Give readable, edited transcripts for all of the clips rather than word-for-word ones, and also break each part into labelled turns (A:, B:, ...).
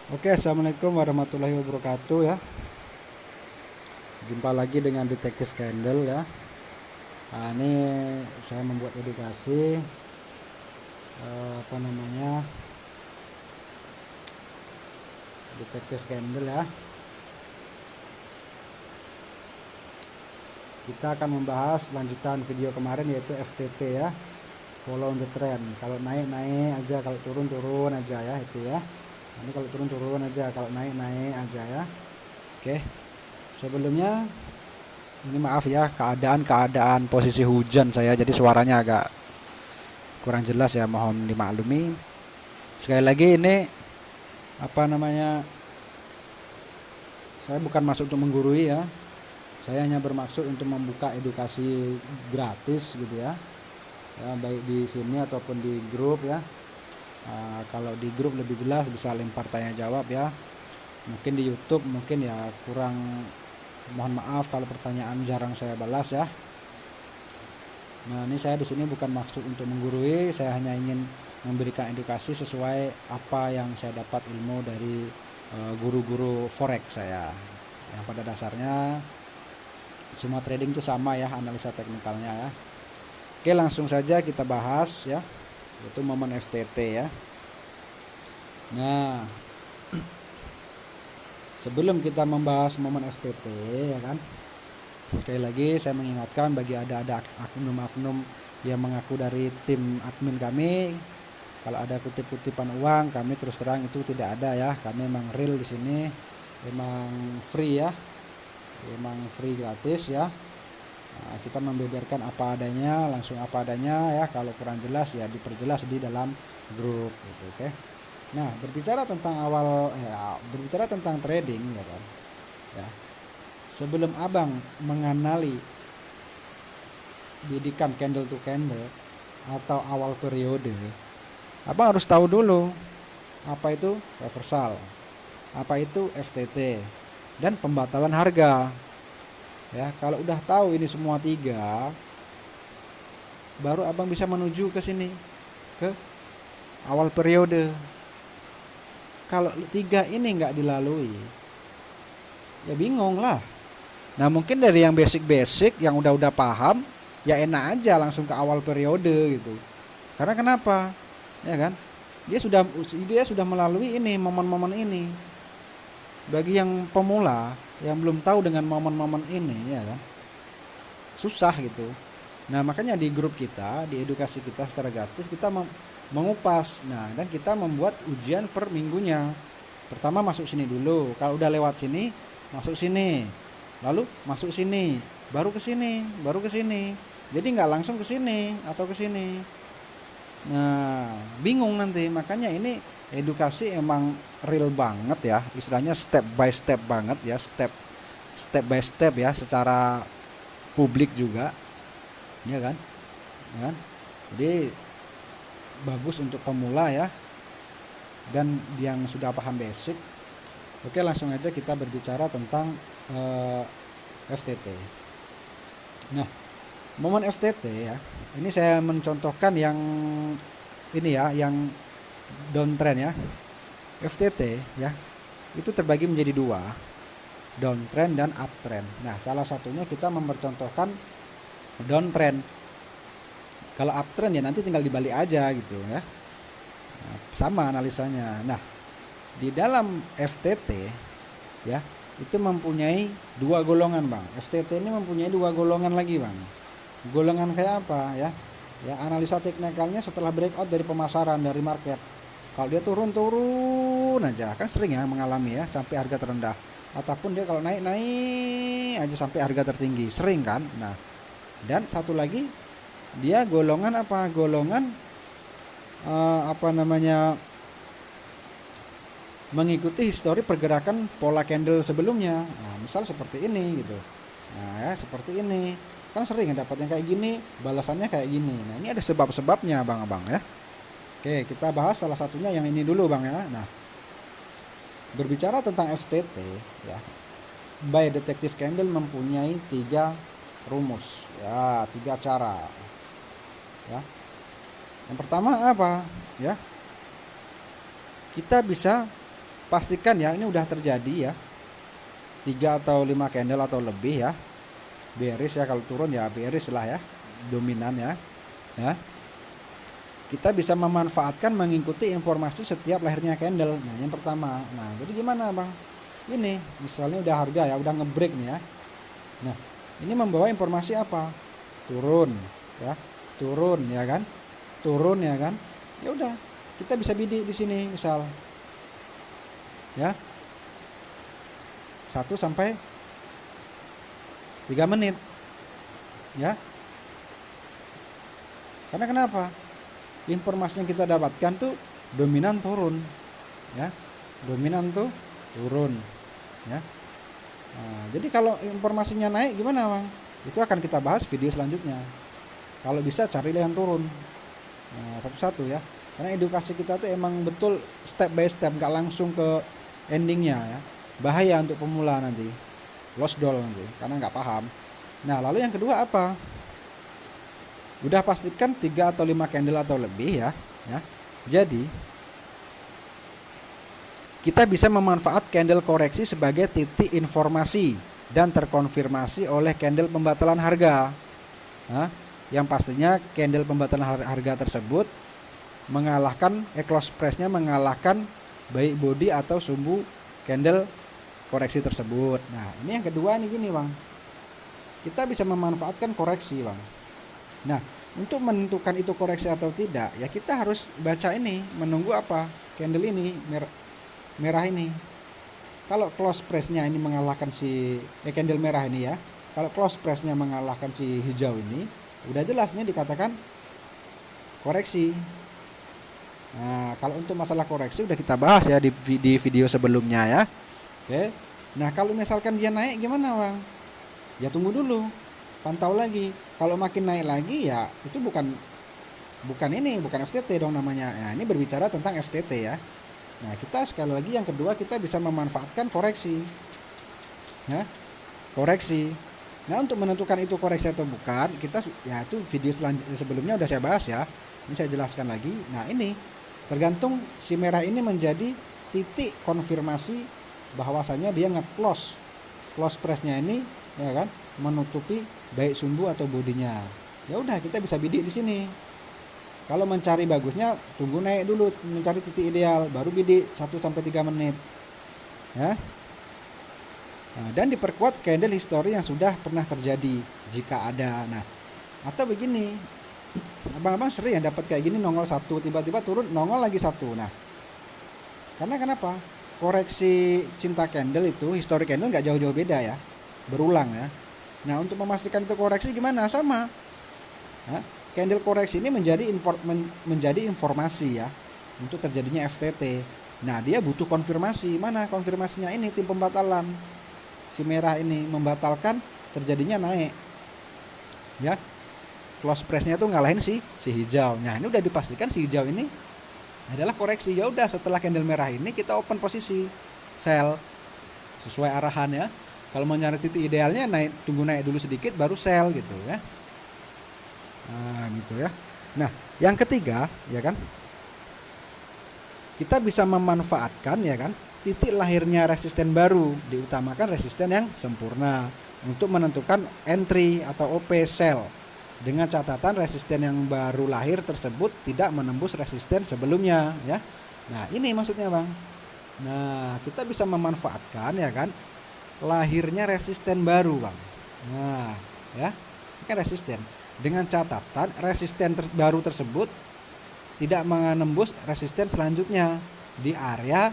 A: Oke, assalamualaikum warahmatullahi wabarakatuh ya. Jumpa lagi dengan Detektif Candle ya. Nah, ini saya membuat edukasi apa namanya Detektif Candle ya. Kita akan membahas lanjutan video kemarin yaitu FTT ya. Follow the trend. Kalau naik naik aja, kalau turun turun aja ya itu ya. Ini kalau turun turun aja, kalau naik naik aja ya. Oke. Sebelumnya ini maaf ya, keadaan posisi hujan saya, jadi suaranya agak kurang jelas ya, mohon dimaklumi. Sekali lagi ini apa namanya, saya bukan maksud untuk menggurui ya. Saya hanya bermaksud untuk membuka edukasi gratis gitu ya. Baik di sini ataupun di grup ya. Kalau di grup lebih jelas bisa lempar tanya jawab ya. Mungkin di YouTube mungkin ya kurang, mohon maaf kalau pertanyaan jarang saya balas ya. Nah, ini saya di sini bukan maksud untuk menggurui, saya hanya ingin memberikan edukasi sesuai apa yang saya dapat ilmu dari guru-guru forex saya. Yang pada dasarnya semua trading itu sama ya, analisa teknikalnya ya. Oke, langsung saja kita bahas ya, yaitu momen FTT ya. Nah, sebelum kita membahas momen FTT ya kan, sekali lagi saya mengingatkan bagi ada oknum-oknum yang mengaku dari tim admin kami, kalau ada kutip-kutipan uang, kami terus terang itu tidak ada ya. Kami memang real di sini, memang free ya, memang free gratis ya. Nah, kita membeberkan apa adanya, langsung apa adanya ya. Kalau kurang jelas ya diperjelas di dalam grup gitu, oke. Nah, berbicara tentang trading ya kan. Ya. Sebelum Abang mengenali bidikan candle to candle atau awal periode, Abang harus tahu dulu apa itu reversal, apa itu FTT, dan pembatalan harga. Ya, kalau udah tahu ini semua tiga, baru Abang bisa menuju ke sini, ke awal periode. Kalau tiga ini nggak dilalui, ya bingung lah. Nah, mungkin dari yang basic-basic, yang udah paham, ya enak aja langsung ke awal periode gitu. Karena kenapa? Ya kan? Dia sudah melalui ini, momen-momen ini. Bagi yang pemula, yang belum tahu dengan momen-momen ini, ya kan, susah gitu. Nah, makanya di grup kita, di edukasi kita secara gratis, kita mengupas. Nah, dan kita membuat ujian per minggunya. Pertama masuk sini dulu. Kalau udah lewat sini, masuk sini. Lalu masuk sini, baru ke sini, baru ke sini. Jadi nggak langsung ke sini atau ke sini. Nah, bingung nanti. Makanya ini edukasi emang real banget ya. Istilahnya step by step banget ya, step by step ya, secara publik juga. Ya kan? Ya kan? Jadi bagus untuk pemula ya, dan yang sudah paham basic. Oke, langsung aja kita berbicara tentang FTT. Nah, momen FTT ya, ini saya mencontohkan yang ini ya, yang downtrend ya. FTT ya, itu terbagi menjadi dua, downtrend dan uptrend. Nah, salah satunya kita mempercontohkan downtrend. Kalau uptrend ya nanti tinggal dibalik aja gitu ya. Nah, sama analisanya. Nah, di dalam FTT ya, itu mempunyai dua golongan, Bang. FTT ini mempunyai dua golongan lagi, Bang. Golongan kayak apa ya? Ya, analisa teknikalnya setelah breakout dari pemasaran, dari market. Kalau dia turun aja, kan sering ya mengalami ya sampai harga terendah. Ataupun dia kalau naik aja sampai harga tertinggi, sering kan? Nah, dan satu lagi, dia golongan apa? Golongan mengikuti histori pergerakan pola candle sebelumnya. Nah, misal seperti ini gitu. Nah, ya seperti ini. Kan sering dapat yang kayak gini, balasannya kayak gini. Nah, ini ada sebab-sebabnya, Bang ya. Oke, kita bahas salah satunya yang ini dulu, Bang ya. Nah, berbicara tentang FTT ya, by Detektif Candle mempunyai 3 rumus ya, 3 cara. Ya. Yang pertama apa? Ya. Kita bisa pastikan ya ini udah terjadi ya 3 atau 5 candle atau lebih ya, bearish ya. Kalau turun ya bearish lah ya, dominan ya. Kita bisa memanfaatkan mengikuti informasi setiap lahirnya candle. Nah yang pertama, nah jadi gimana bang, ini misalnya udah harga ya, udah ngebreak nih ya. Nah ini membawa informasi apa, turun ya, turun ya kan, turun ya kan. Ya udah kita bisa bidik di sini misal ya 1 sampai 3 menit ya. Karena kenapa, informasi yang kita dapatkan tuh dominan turun ya, dominan tuh turun ya. Nah, jadi kalau informasinya naik gimana bang, itu akan kita bahas video selanjutnya. Kalau bisa carilah yang turun satu-satu ya, karena edukasi kita tuh emang betul step by step, nggak langsung ke endingnya ya. Bahaya untuk pemula nanti, lost doll nanti karena nggak paham. Nah lalu yang kedua apa, udah pastikan 3 atau 5 candle atau lebih ya. Jadi kita bisa memanfaat candle koreksi sebagai titik informasi dan terkonfirmasi oleh candle pembatalan harga. Yang pastinya candle pembatalan harga tersebut mengalahkan close price-nya, mengalahkan baik body atau sumbu candle koreksi tersebut. Nah ini yang kedua nih gini bang, kita bisa memanfaatkan koreksi bang. Nah untuk menentukan itu koreksi atau tidak ya, kita harus baca ini, menunggu apa, candle ini merah ini. Kalau close price-nya ini mengalahkan si candle merah ini ya, kalau close price-nya mengalahkan si hijau ini, udah jelasnya dikatakan koreksi. Nah kalau untuk masalah koreksi udah kita bahas ya di video sebelumnya ya. Oke. Nah kalau misalkan dia naik gimana bang, ya tunggu dulu, pantau lagi. Kalau makin naik lagi ya itu bukan FTT dong namanya. Nah ini berbicara tentang FTT ya. Nah kita sekali lagi yang kedua, kita bisa memanfaatkan koreksi ya, koreksi. Nah untuk menentukan itu koreksi atau bukan, kita ya itu video sebelumnya udah saya bahas ya, ini saya jelaskan lagi. Nah ini tergantung si merah ini menjadi titik konfirmasi bahwasanya dia close price-nya ini ya kan, menutupi baik sumbu atau bodinya. Ya udah kita bisa bidik di sini. Kalau mencari bagusnya tunggu naik dulu, mencari titik ideal, baru bidik 1 sampai 3 menit ya. Nah, dan diperkuat candle history yang sudah pernah terjadi jika ada. Nah atau begini, abang-abang sering ya dapat kayak gini, nongol 1 tiba-tiba turun nongol lagi 1. Nah karena kenapa, koreksi cinta candle itu history candle nggak jauh-jauh beda ya, berulang ya. Nah untuk memastikan itu koreksi gimana, sama candle koreksi ini menjadi informasi ya untuk terjadinya FTT. Nah dia butuh konfirmasi, mana konfirmasinya ini, tim pembatalan si merah ini membatalkan terjadinya naik ya, close price-nya tuh ngalahin si hijau. Nah ini udah dipastikan si hijau ini adalah koreksi. Ya udah setelah candle merah ini kita open posisi sell sesuai arahan ya. Kalau mau nyari titik idealnya tunggu naik dulu sedikit baru sell gitu ya. Nah gitu ya. Nah yang ketiga ya kan, kita bisa memanfaatkan ya kan titik lahirnya resisten baru, diutamakan resisten yang sempurna untuk menentukan entry atau OP sell, dengan catatan resisten yang baru lahir tersebut tidak menembus resisten sebelumnya ya. Nah ini maksudnya bang. Nah kita bisa memanfaatkan ya kan lahirnya resisten baru bang. Nah ya ini kan resisten, dengan catatan resisten baru tersebut tidak menembus resisten selanjutnya di area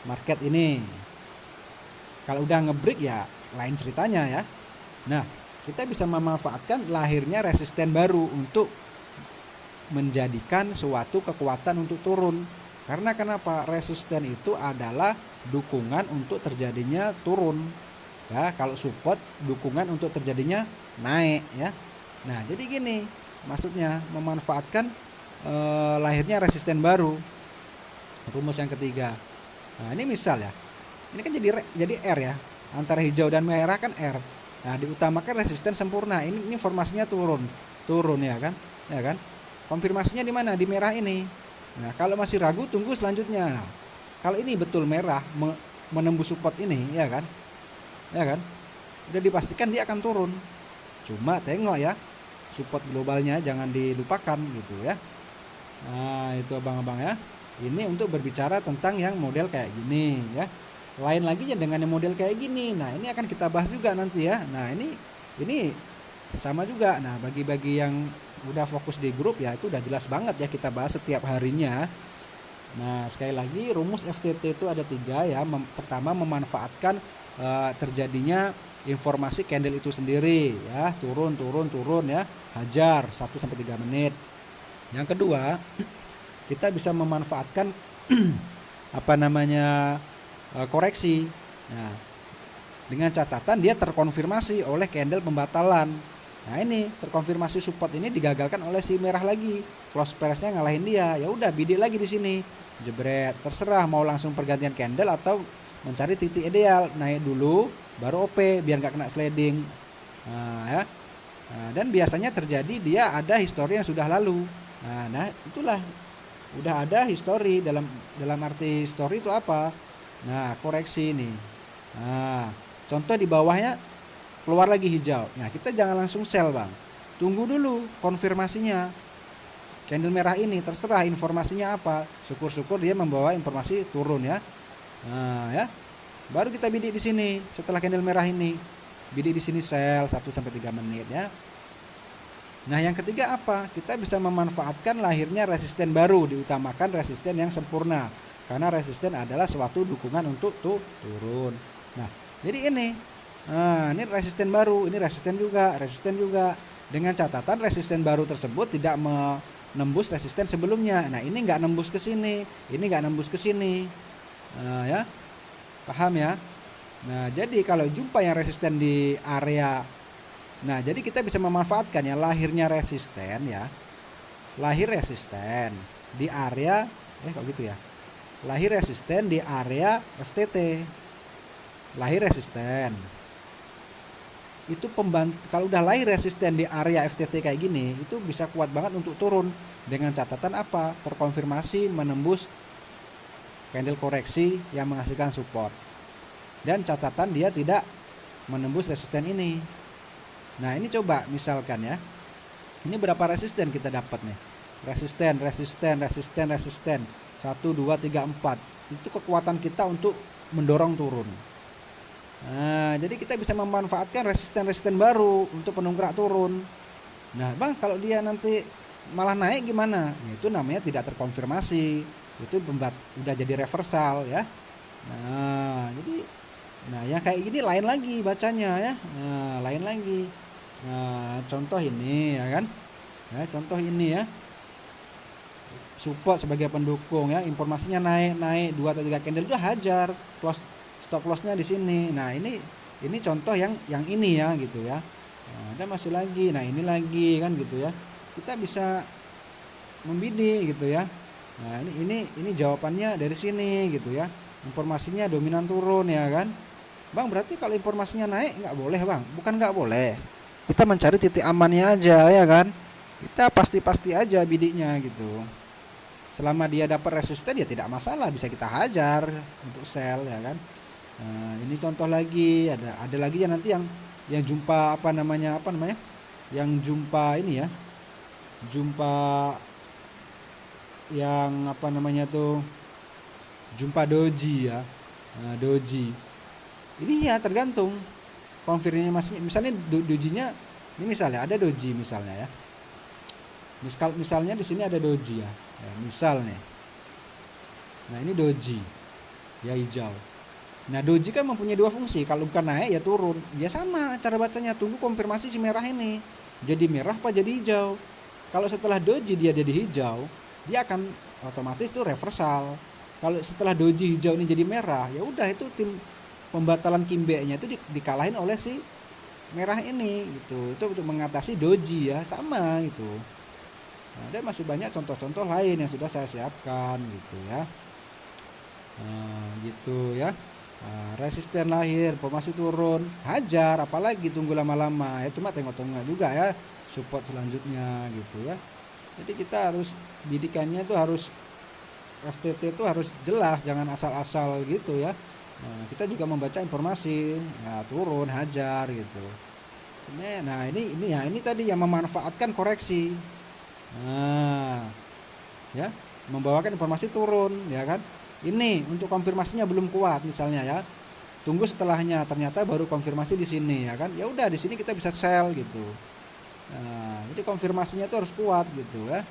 A: market ini. Kalau udah ngebreak ya lain ceritanya ya. Nah kita bisa memanfaatkan lahirnya resisten baru untuk menjadikan suatu kekuatan untuk turun. Karena kenapa, resisten itu adalah dukungan untuk terjadinya turun ya, kalau support dukungan untuk terjadinya naik ya. Nah jadi gini maksudnya, memanfaatkan lahirnya resisten baru, rumus yang ketiga. Nah ini misal ya, ini kan jadi R ya, antara hijau dan merah kan R. Nah diutamakan resisten sempurna, ini informasinya turun ya kan, konfirmasinya di mana, di merah ini. Nah kalau masih ragu tunggu selanjutnya. Nah, Kalau ini betul merah menembus support ini, ya kan? Ya kan? Udah dipastikan dia akan turun. Cuma tengok ya, support globalnya jangan dilupakan gitu ya. Nah, itu abang-abang ya. Ini untuk berbicara tentang yang model kayak gini ya. Lain lagi ya dengan yang model kayak gini. Nah, ini akan kita bahas juga nanti ya. Nah, ini sama juga. Nah, bagi-bagi yang udah fokus di grup ya, itu udah jelas banget ya kita bahas setiap harinya. Nah, sekali lagi rumus FTT itu ada 3 ya. Pertama, memanfaatkan terjadinya informasi candle itu sendiri ya, turun ya, hajar 1-3 menit. Yang kedua, kita bisa memanfaatkan koreksi. Nah, dengan catatan dia terkonfirmasi oleh candle pembatalan. Nah, ini terkonfirmasi support ini digagalkan oleh si merah lagi. Close price-nya ngalahin dia. Ya udah bidik lagi di sini. Jebret, terserah mau langsung pergantian candle atau mencari titik ideal. Naik dulu baru OP biar nggak kena sliding. Nah, ya. Nah, dan biasanya terjadi dia ada histori yang sudah lalu. Nah, itulah udah ada histori. Dalam arti histori itu apa? Nah, koreksi nih. Nah, contoh di bawahnya keluar lagi hijau. Nah, kita jangan langsung sell, Bang. Tunggu dulu konfirmasinya. Candle merah ini terserah informasinya apa. Syukur-syukur dia membawa informasi turun ya. Nah, ya. Baru kita bidik di sini setelah candle merah ini. Bidik di sini sell 1-3 menit ya. Nah, yang ketiga apa? Kita bisa memanfaatkan lahirnya resisten baru, diutamakan resisten yang sempurna. Karena resisten adalah suatu dukungan untuk turun. Nah, jadi ini resisten baru, ini resisten juga. Dengan catatan resisten baru tersebut tidak menembus resisten sebelumnya. Nah, ini nggak nembus ke sini, ini nggak nembus ke sini. Ya, paham ya? Nah, jadi kalau jumpa yang resisten di area, nah jadi kita bisa memanfaatkan ya lahirnya resisten ya, lahir resisten di area kok gitu ya, lahir resisten di area FTT, lahir resisten itu kalau udah lahir resisten di area FTT kayak gini itu bisa kuat banget untuk turun dengan catatan apa? Terkonfirmasi menembus candle koreksi yang menghasilkan support dan catatan dia tidak menembus resisten ini. Nah, ini coba misalkan ya, ini berapa resisten kita dapat nih? Resisten 1, 2, 3, 4. Itu kekuatan kita untuk mendorong turun. Nah, jadi kita bisa memanfaatkan resisten baru untuk penungkrak turun. Nah, Bang, kalau dia nanti malah naik gimana? Nah, itu namanya tidak terkonfirmasi. Itu udah jadi reversal ya. Nah, yang kayak gini lain lagi bacanya ya. Nah, lain lagi. Nah, contoh ini ya kan. Ya, contoh ini ya. Support sebagai pendukung ya, informasinya naik 2-3 candle udah hajar, stop loss-nya di sini. Nah, ini contoh yang ini ya gitu ya. Nah, dan masuk lagi. Nah, ini lagi kan gitu ya. Kita bisa membidik gitu ya. Nah, ini jawabannya dari sini gitu ya. Informasinya dominan turun ya kan. Bang, berarti kalau informasinya naik nggak boleh, Bang? Bukan nggak boleh. Kita mencari titik amannya aja ya kan. Kita pasti aja bidiknya gitu. Selama dia dapat resisten ya tidak masalah, bisa kita hajar untuk sell ya kan. Nah, ini contoh lagi, ada lagi ya nanti yang jumpa yang jumpa ini ya, jumpa yang jumpa doji ya. Nah, doji ini ya tergantung konfirmasinya. Misalnya dojinya ini, misalnya ada doji misalnya ya, misalnya di sini ada doji ya, misal nih. Nah, ini doji ya, hijau. Nah, doji kan mempunyai 2 fungsi. Kalau bukan naik ya turun. Ya sama cara bacanya, tunggu konfirmasi si merah ini jadi merah apa jadi hijau. Kalau setelah doji dia jadi hijau, dia akan otomatis tuh reversal. Kalau setelah doji hijau ini jadi merah, ya udah itu tim pembatalan Kimbe-nya itu dikalahin oleh si merah ini gitu. Itu untuk mengatasi doji ya, sama gitu. Nah, ada masih banyak contoh-contoh lain yang sudah saya siapkan gitu ya. Nah, gitu ya. Nah, resisten lahir, informasi turun, hajar, apalagi tunggu lama-lama ya, cuma tengok-tengok juga ya support selanjutnya gitu ya. Jadi kita harus bidikannya itu harus FTT itu harus jelas, jangan asal-asal gitu ya. Nah, kita juga membaca informasi, ya, turun, hajar gitu. Ini tadi yang memanfaatkan koreksi. Nah, ya, membawakan informasi turun, ya kan? Ini untuk konfirmasinya belum kuat misalnya ya. Tunggu setelahnya, ternyata baru konfirmasi di sini, ya kan? Ya udah, di sini kita bisa sell gitu. Nah, jadi konfirmasinya itu harus kuat gitu ya.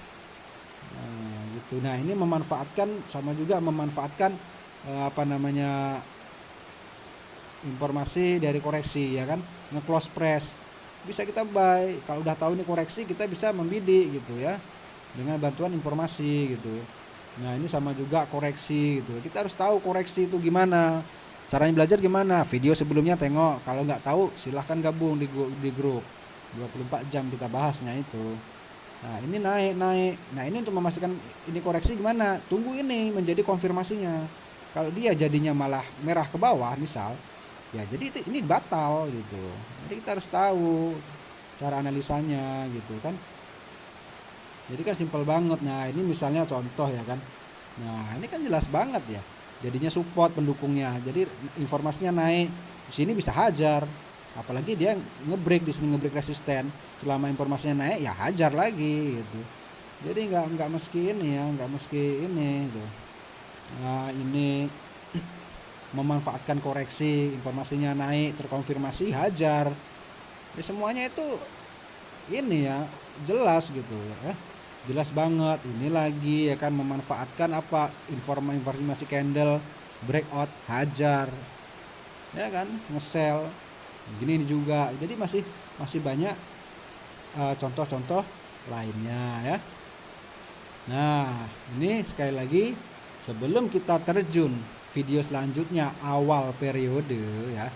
A: Nah, gitu. Nah, ini memanfaatkan, sama juga memanfaatkan informasi dari koreksi, ya kan? Nge-close press. Bisa kita buy. Kalau udah tahu ini koreksi, kita bisa membidik gitu ya. Dengan bantuan informasi gitu. Nah, ini sama juga koreksi gitu. Kita harus tahu koreksi itu gimana. Caranya belajar gimana? Video sebelumnya tengok. Kalau nggak tahu, silahkan gabung di grup. 24 jam kita bahasnya itu. Nah, ini naik. Nah, ini untuk memastikan ini koreksi gimana? Tunggu ini menjadi konfirmasinya. Kalau dia jadinya malah merah ke bawah misal, ya jadi ini batal gitu. Jadi kita harus tahu cara analisanya gitu kan. Jadi kan simpel banget. Nah, ini misalnya contoh ya kan. Nah, ini kan jelas banget ya. Jadinya support pendukungnya. Jadi informasinya naik. Di sini bisa hajar. Apalagi dia ngebreak di sini, ngebreak resisten. Selama informasinya naik ya hajar lagi gitu. Jadi nggak meski ini ya, nggak meski ini gitu. Nah, ini memanfaatkan koreksi, informasinya naik, terkonfirmasi hajar. Ya, semuanya itu ini ya jelas gitu ya. Jelas banget. Ini lagi ya kan, memanfaatkan apa, informasi candle breakout hajar, ya kan, nge-sell gini juga. Jadi masih banyak contoh-contoh lainnya ya. Nah, ini sekali lagi sebelum kita terjun video selanjutnya awal periode ya,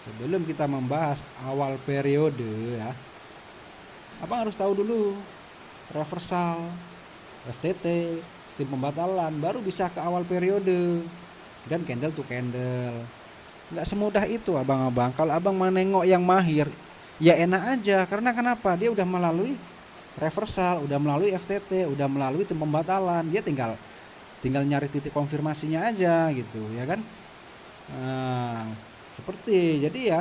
A: sebelum kita membahas awal periode ya, abang harus tahu dulu reversal, FTT, tim pembatalan, baru bisa ke awal periode dan candle to candle. Nggak semudah itu abang-abang. Kalau abang menengok yang mahir, ya enak aja. Karena kenapa? Dia udah melalui reversal, udah melalui FTT, udah melalui tim pembatalan. Dia tinggal nyari titik konfirmasinya aja gitu, ya kan? Nah, seperti jadi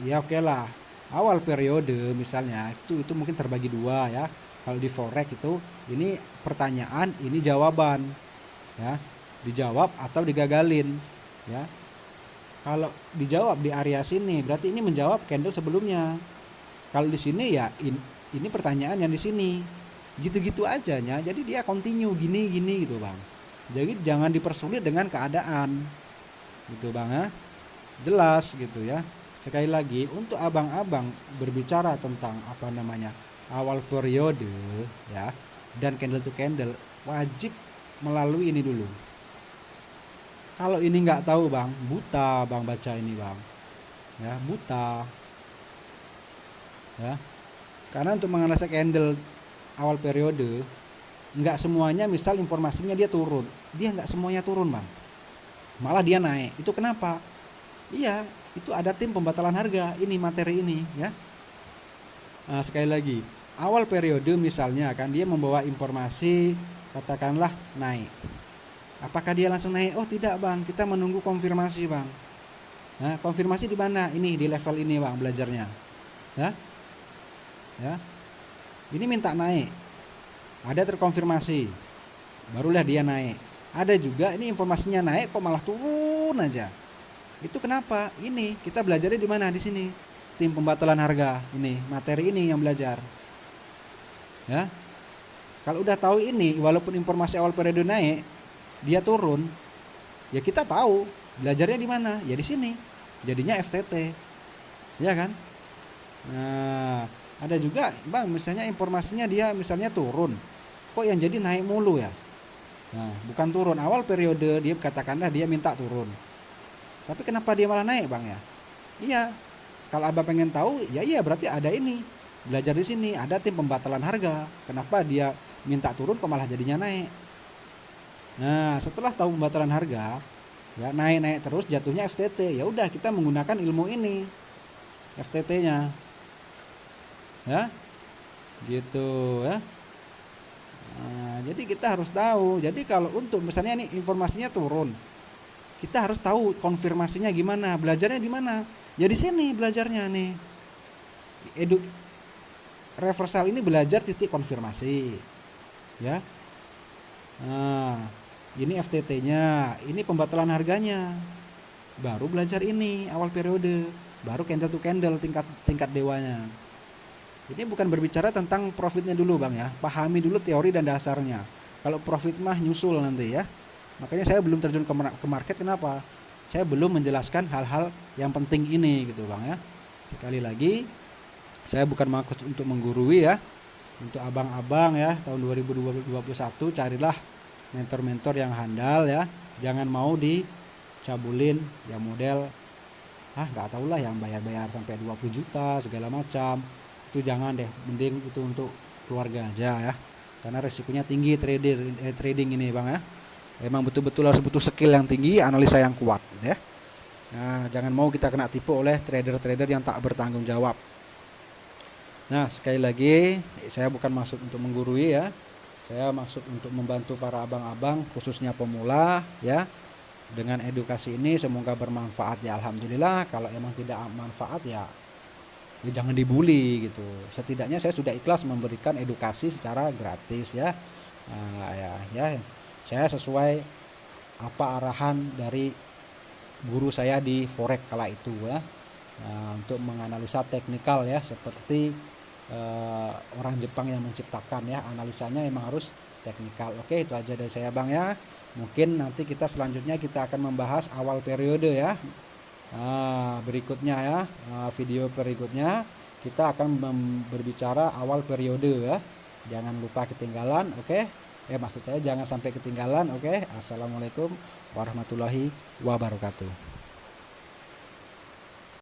A: ya oke lah. Awal periode misalnya itu mungkin terbagi dua ya. Kalau di forex itu ini pertanyaan, ini jawaban, ya, dijawab atau digagalin, ya. Kalau dijawab di area sini berarti ini menjawab candle sebelumnya. Kalau di sini ya ini pertanyaan yang di sini. Gitu-gitu aja ya. Jadi dia continue gini gitu, Bang. Jadi jangan dipersulit dengan keadaan. Gitu, Bang ya. Jelas gitu ya. Sekali lagi untuk abang-abang berbicara tentang awal periode ya dan candle to candle, wajib melalui ini dulu. Kalau ini nggak tahu, Bang, buta Bang baca ini, Bang. Ya, buta. Ya. Karena untuk menganalisa candle awal periode, nggak semuanya misal informasinya dia turun. Dia nggak semuanya turun, Bang. Malah dia naik. Itu kenapa? Iya, itu ada tim pembatalan harga. Ini materi ini, ya. Nah, sekali lagi, awal periode misalnya kan dia membawa informasi katakanlah naik. Apakah dia langsung naik? Oh tidak, Bang, kita menunggu konfirmasi, Bang. Nah, konfirmasi di mana? Ini di level ini, Bang, belajarnya. Ya. Ini minta naik. Ada terkonfirmasi. Barulah dia naik. Ada juga ini informasinya naik kok malah turun aja. Itu kenapa? Ini kita belajarnya di mana? Di sini. Tim pembatalan harga. Ini, materi ini yang belajar. Ya. Kalau udah tahu ini, walaupun informasi awal periode naik, dia turun, ya kita tahu belajarnya di mana, ya di sini, jadinya FTT, ya kan? Nah, ada juga, Bang, misalnya informasinya dia misalnya turun, kok yang jadi naik mulu ya? Nah, bukan turun, awal periode dia katakanlah dia minta turun, tapi kenapa dia malah naik, Bang ya? Iya, kalau abang pengen tahu, ya iya berarti ada ini, belajar di sini, ada tim pembatalan harga, kenapa dia minta turun kok malah jadinya naik? Nah, setelah tahu pembatalan harga, ya naik terus jatuhnya FTT. Ya udah, kita menggunakan ilmu ini, FTT-nya. Ya. Gitu ya. Nah, jadi kita harus tahu. Jadi kalau untuk misalnya nih informasinya turun, kita harus tahu konfirmasinya gimana, belajarnya di mana. Ya di sini belajarnya nih. Edu reversal ini belajar titik konfirmasi, ya. Nah, ini FTT-nya, ini pembatalan harganya. Baru belajar ini awal periode, baru candle to candle tingkat dewanya. Ini bukan berbicara tentang profitnya dulu Bang ya. Pahami dulu teori dan dasarnya. Kalau profit mah nyusul nanti ya. Makanya saya belum terjun ke market, kenapa? Saya belum menjelaskan hal-hal yang penting ini gitu Bang ya. Sekali lagi, saya bukan maksud untuk menggurui ya. Untuk abang-abang ya, tahun 2021 carilah mentor-mentor yang handal ya. Jangan mau dicabulin yang model nggak tahu lah, yang bayar-bayar sampai 20 juta segala macam. Itu jangan deh, mending itu untuk keluarga aja ya. Karena resikonya tinggi trading ini Bang ya. Emang betul-betul harus butuh skill yang tinggi, analisa yang kuat ya. Nah, jangan mau kita kena tipu oleh trader-trader yang tak bertanggung jawab. Nah, sekali lagi saya bukan maksud untuk menggurui ya. Saya maksud untuk membantu para abang-abang khususnya pemula ya. Dengan edukasi ini semoga bermanfaat ya, alhamdulillah. Kalau emang tidak manfaat ya jangan dibully gitu. Setidaknya saya sudah ikhlas memberikan edukasi secara gratis ya. Ya, saya sesuai apa arahan dari guru saya di forex kala itu ya. Untuk menganalisa teknikal ya, seperti orang Jepang yang menciptakan ya, analisanya emang harus teknikal. Oke, itu aja dari saya Bang ya. Mungkin nanti kita selanjutnya kita akan membahas awal periode ya. Berikutnya ya, video berikutnya kita akan berbicara awal periode ya. Jangan lupa ketinggalan, oke? Maksud saya jangan sampai ketinggalan, oke? Assalamualaikum warahmatullahi wabarakatuh.